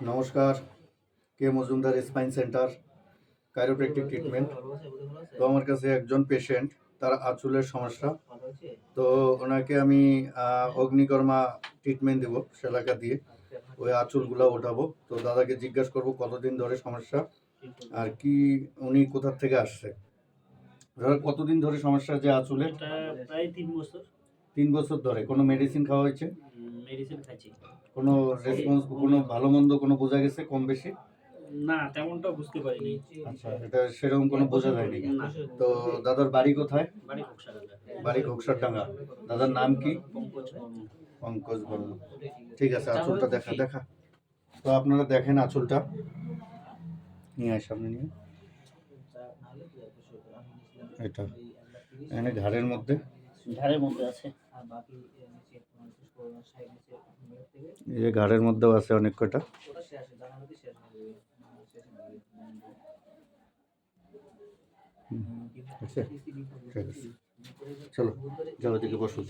নমস্কার, K Majumdar spine centre chiropractic treatment. তো আমার কাছে একজন পেশেন্ট, তার আঁচলের সমস্যা। তো ওনাকে আমি অগ্নিকর্মা ট্রিটমেন্ট দেবো সেলাকা দিয়ে, ওই আঁচলগুলো ওঠাবো। তো দাদাকে জিজ্ঞাসা করবো কতদিন ধরে সমস্যা আর কি, উনি কোথা থেকে আসছে। ধরো কতদিন ধরে সমস্যা যে আঁচলে? প্রায় 3 বছর। 3 বছর ধরে কোনো মেডিসিন খাওয়া হয়েছে? মেডিসিন খাচ্ছি। কোনো রেসপন্স, কোনো ভালো মন্দ কোনো বোঝা গেছে কম বেশি? না, তেমনটা বুঝতে পারিনি। আচ্ছা, এটা সেরকম কোনো বোঝা যায়নি। না। তো দাদার বাড়ি কোথায়? বাড়ি ঘোকসাডাঙ্গা। বাড়ি ঘোকসারডাঙ্গা। দাদার নাম কি? পঙ্কজ বর্মন। পঙ্কজ বর্মন। ঠিক আছে, আঁচলটা দেখা। তো আপনারা দেখেন আঁচলটা, নিয়ে আয় সামনে নিয়ে। এটা এখানে ঘাড়ের মধ্যে আছে। এই ঘাড়ের মধ্যেও আছে অনেক কটা। ঠিক আছে, চলো যাও, এদিকে বসো।